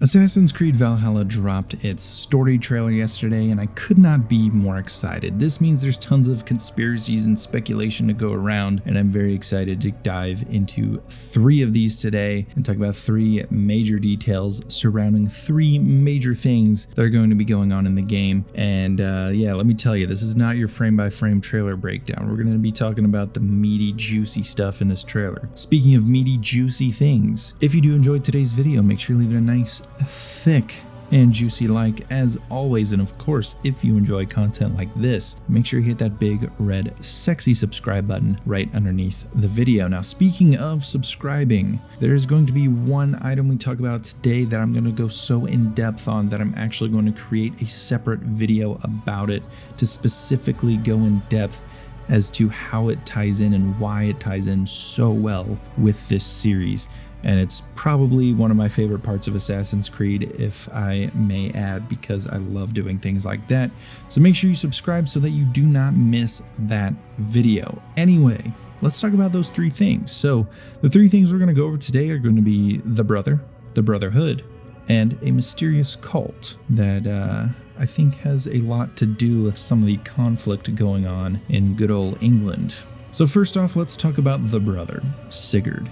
Assassin's Creed Valhalla dropped its story trailer yesterday, and I could not be more excited. This means there's tons of conspiracies and speculation to go around, and I'm very excited to dive into 3 of these today and talk about 3 major details surrounding 3 major things that are going to be going on in the game. And yeah, let me tell you, this is not your frame-by-frame trailer breakdown. We're going to be talking about the meaty, juicy stuff in this trailer. Speaking of meaty, juicy things, if you do enjoy today's video, make sure you leave it a nice thick and juicy like as always, and of course, if you enjoy content like this, make sure you hit that big red sexy subscribe button right underneath the video. Now, speaking of subscribing, there's going to be one item we talk about today that I'm going to go so in depth on that I'm actually going to create a separate video about it to specifically go in depth as to how it ties in and why it ties in so well with this series. And it's probably one of my favorite parts of Assassin's Creed, if I may add, because I love doing things like that. So make sure you subscribe so that you do not miss that video. Anyway, let's talk about those 3 things. So the 3 things we're going to go over today are going to be the Brother, the Brotherhood, and a mysterious cult that I think has a lot to do with some of the conflict going on in good old England. So first off, let's talk about the Brother, Sigurd.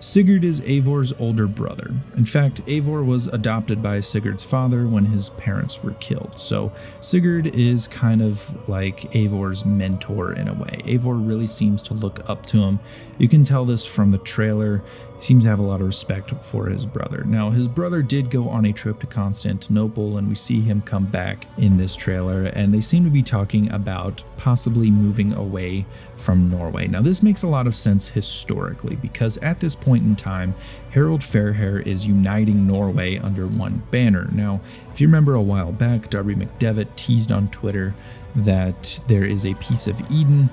Sigurd is Eivor's older brother. In fact, Eivor was adopted by Sigurd's father when his parents were killed. So Sigurd is kind of like Eivor's mentor in a way. Eivor really seems to look up to him. You can tell this from the trailer. He seems to have a lot of respect for his brother. Now, his brother did go on a trip to Constantinople, and we see him come back in this trailer, and they seem to be talking about possibly moving away from Norway. Now, this makes a lot of sense historically, because at this point in time, Harald Fairhair is uniting Norway under one banner. Now, if you remember a while back, Darby McDevitt teased on Twitter that there is a piece of Eden,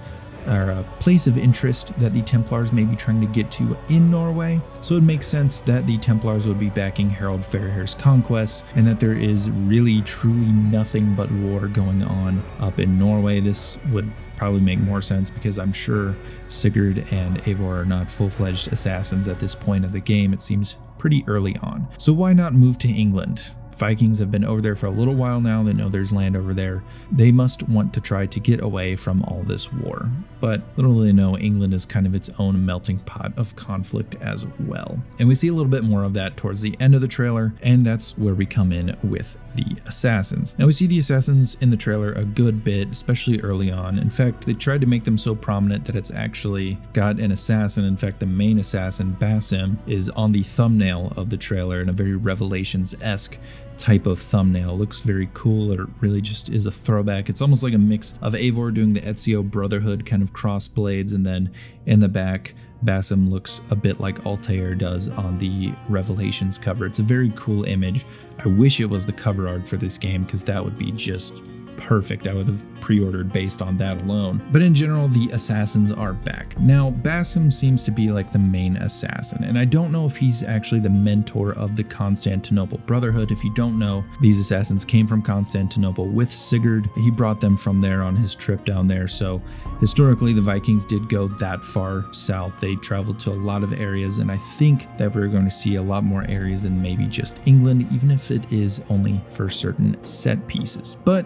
or a place of interest that the Templars may be trying to get to in Norway. So it makes sense that the Templars would be backing Harald Fairhair's conquests, and that there is really truly nothing but war going on up in Norway. This would probably make more sense because I'm sure Sigurd and Eivor are not full-fledged assassins at this point of the game. It seems pretty early on. So why not move to England? Vikings have been over there for a little while now. They know there's land over there. They must want to try to get away from all this war. But little do they know, England is kind of its own melting pot of conflict as well. And we see a little bit more of that towards the end of the trailer, and that's where we come in with the assassins. Now, we see the assassins in the trailer a good bit, especially early on. In fact, they tried to make them so prominent that it's actually got an assassin. In fact, the main assassin, Basim, is on the thumbnail of the trailer in a very Revelations-esque type of thumbnail. Looks very cool. It really just is a throwback. It's almost like a mix of Eivor doing the Ezio Brotherhood kind of cross blades, and then in the back, Basim looks a bit like Altair does on the Revelations cover. It's a very cool image. I wish it was the cover art for this game, because that would be just perfect. I would have pre-ordered based on that alone. But in general, the assassins are back. Now, Basim seems to be like the main assassin, and I don't know if he's actually the mentor of the Constantinople Brotherhood. If you don't know, these assassins came from Constantinople with Sigurd. He brought them from there on his trip down there. So historically, the Vikings did go that far south. They traveled to a lot of areas, and I think that we're going to see a lot more areas than maybe just England, even if it is only for certain set pieces. But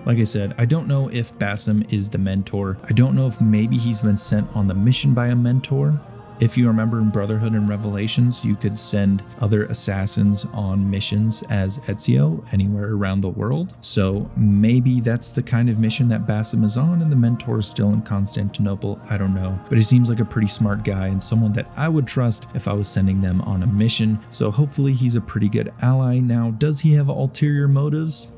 like I said, I don't know if Basim is the mentor. I don't know if maybe he's been sent on the mission by a mentor. If you remember in Brotherhood and Revelations, you could send other assassins on missions as Ezio anywhere around the world. So maybe that's the kind of mission that Basim is on, and the mentor is still in Constantinople. I don't know. But he seems like a pretty smart guy and someone that I would trust if I was sending them on a mission. So hopefully he's a pretty good ally. Now, does he have ulterior motives?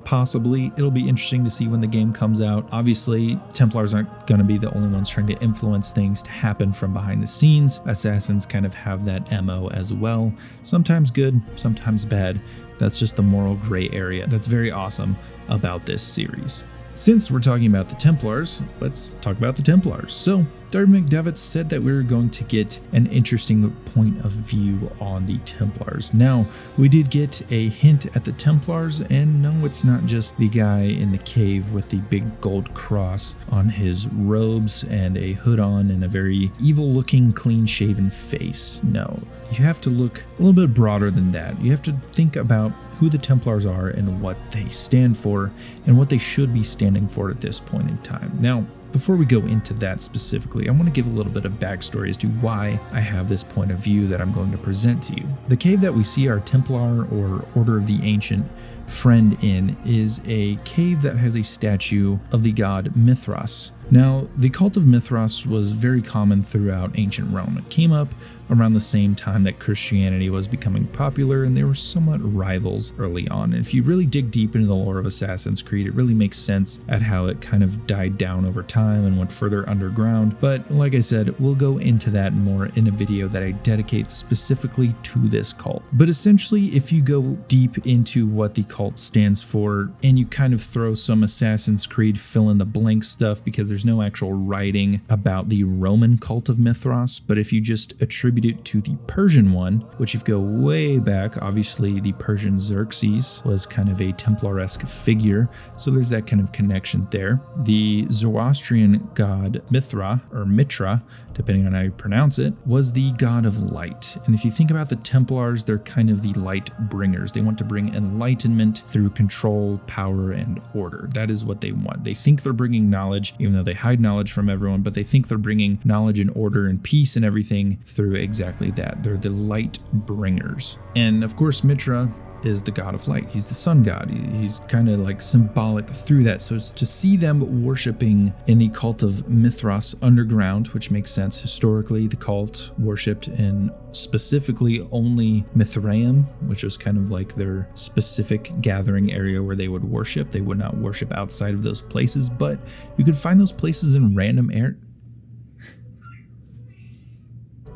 Possibly. It'll be interesting to see when the game comes out. Obviously, Templars aren't going to be the only ones trying to influence things to happen from behind the scenes. Assassins kind of have that MO as well. Sometimes good, sometimes bad. That's just the moral gray area that's very awesome about this series. Since we're talking about the Templars, let's talk about the Templars. So, Darby McDevitt said that we were going to get an interesting point of view on the Templars. Now, we did get a hint at the Templars, and no, it's not just the guy in the cave with the big gold cross on his robes and a hood on and a very evil-looking, clean-shaven face. No, you have to look a little bit broader than that. You have to think about who the Templars are and what they stand for and what they should be standing for at this point in time. Now, before we go into that specifically, I want to give a little bit of backstory as to why I have this point of view that I'm going to present to you. The cave that we see our Templar or Order of the Ancient friend in is a cave that has a statue of the god Mithras. Now, the cult of Mithras was very common throughout ancient Rome. It came up around the same time that Christianity was becoming popular, and they were somewhat rivals early on. And if you really dig deep into the lore of Assassin's Creed, it really makes sense at how it kind of died down over time and went further underground. But like I said, we'll go into that more in a video that I dedicate specifically to this cult. But essentially, if you go deep into what the cult stands for, and you kind of throw some Assassin's Creed fill in the blank stuff, because there's no actual writing about the Roman cult of Mithras, but if you just attribute it to the Persian one, which if you go way back, obviously the Persian Xerxes was kind of a Templar-esque figure, so there's that kind of connection there. The Zoroastrian god Mithra, or Mitra, depending on how you pronounce it, was the god of light. And if you think about the Templars, they're kind of the light bringers. They want to bring enlightenment through control, power, and order. That is what they want. They think they're bringing knowledge, even though they hide knowledge from everyone, but they think they're bringing knowledge and order and peace and everything through exactly that. They're the light bringers. And of course, Mitra is the god of light. He's the sun god. He's kind of like symbolic through that. So to see them worshiping in the cult of Mithras underground, which makes sense historically, the cult worshipped in specifically only Mithraeum, which was kind of like their specific gathering area where they would worship. They would not worship outside of those places, but you could find those places in random areas.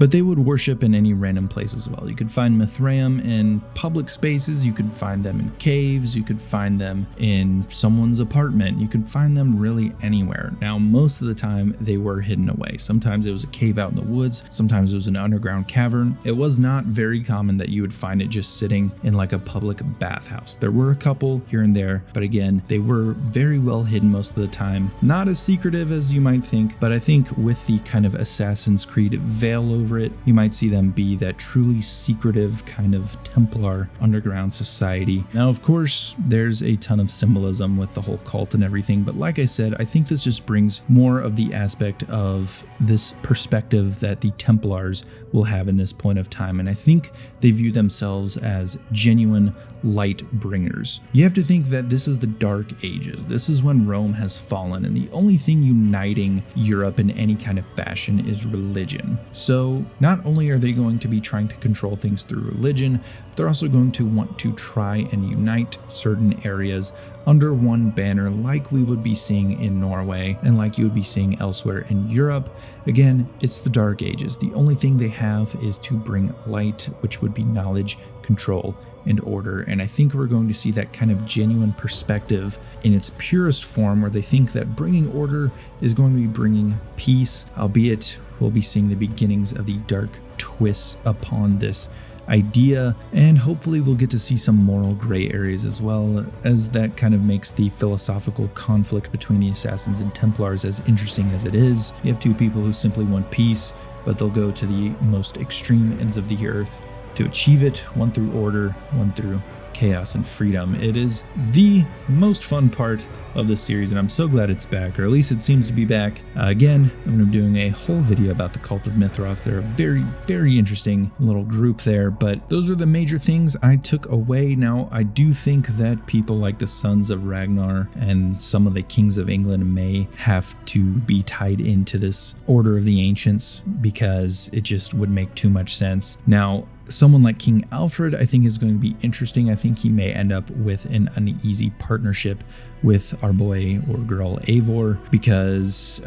But they would worship in any random place as well. You could find Mithraeum in public spaces, you could find them in caves, you could find them in someone's apartment, you could find them really anywhere. Now, most of the time they were hidden away. Sometimes it was a cave out in the woods, sometimes it was an underground cavern. It was not very common that you would find it just sitting in like a public bathhouse. There were a couple here and there, but again, they were very well hidden most of the time. Not as secretive as you might think, but I think with the kind of Assassin's Creed veil over it, you might see them be that truly secretive kind of Templar underground society. Now, of course, there's a ton of symbolism with the whole cult and everything, but like I said, I think this just brings more of the aspect of this perspective that the Templars will have in this point of time, and I think they view themselves as genuine light bringers. You have to think that this is the Dark Ages. This is when Rome has fallen, and the only thing uniting Europe in any kind of fashion is religion. So not only are they going to be trying to control things through religion, but they're also going to want to try and unite certain areas under one banner, like we would be seeing in Norway and like you would be seeing elsewhere in Europe. Again, it's the Dark Ages. The only thing they have is to bring light, which would be knowledge, control, and order. And I think we're going to see that kind of genuine perspective in its purest form, where they think that bringing order is going to be bringing peace, albeit we'll be seeing the beginnings of the dark twists upon this idea, and hopefully we'll get to see some moral gray areas as well, as that kind of makes the philosophical conflict between the Assassins and Templars as interesting as it is. You have two people who simply want peace, but they'll go to the most extreme ends of the earth to achieve it, one through order, one through chaos and freedom. It is the most fun part of this series, and I'm so glad it's back, or at least it seems to be back. Again, I'm going to be doing a whole video about the cult of Mithras. They're a very, very interesting little group there, but those are the major things I took away. Now, I do think that people like the Sons of Ragnar and some of the kings of England may have to be tied into this Order of the Ancients, because it just would make too much sense. Now, someone like King Alfred, I think, is going to be interesting. I think he may end up with an uneasy partnership with our boy or girl Eivor, because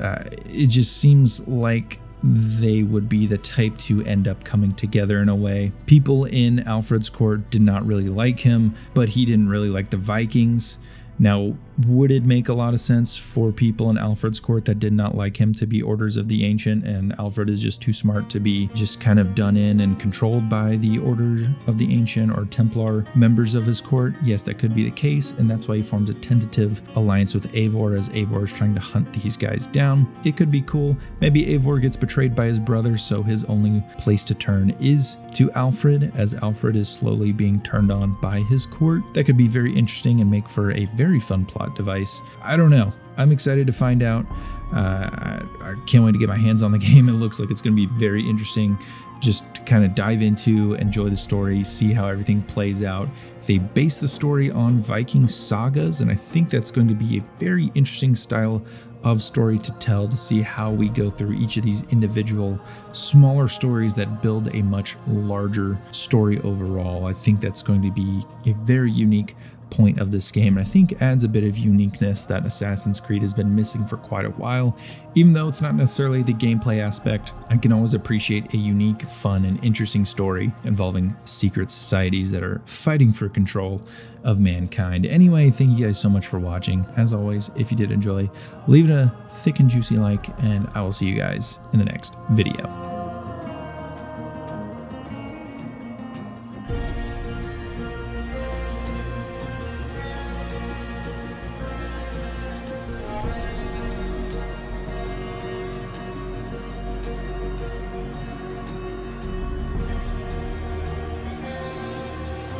it just seems like they would be the type to end up coming together in a way. People in Alfred's court did not really like him, but he didn't really like the Vikings. Now, would it make a lot of sense for people in Alfred's court that did not like him to be Orders of the Ancient, and Alfred is just too smart to be just kind of done in and controlled by the Order of the Ancient or Templar members of his court? Yes, that could be the case, and that's why he forms a tentative alliance with Eivor, as Eivor is trying to hunt these guys down. It could be cool. Maybe Eivor gets betrayed by his brother, so his only place to turn is to Alfred, as Alfred is slowly being turned on by his court. That could be very interesting and make for a very fun plot device. I don't know. I'm excited to find out. I can't wait to get my hands on the game. It looks like it's going to be very interesting. Just to kind of dive into, enjoy the story, see how everything plays out. They base the story on Viking sagas, and I think that's going to be a very interesting style of story to tell, to see how we go through each of these individual smaller stories that build a much larger story overall. I think that's going to be a very unique point of this game, and I think adds a bit of uniqueness that Assassin's Creed has been missing for quite a while. Even though it's not necessarily the gameplay aspect, I can always appreciate a unique, fun, and interesting story involving secret societies that are fighting for control of mankind. Anyway, thank you guys so much for watching. As always, if you did enjoy, leave it a thick and juicy like, and I will see you guys in the next video.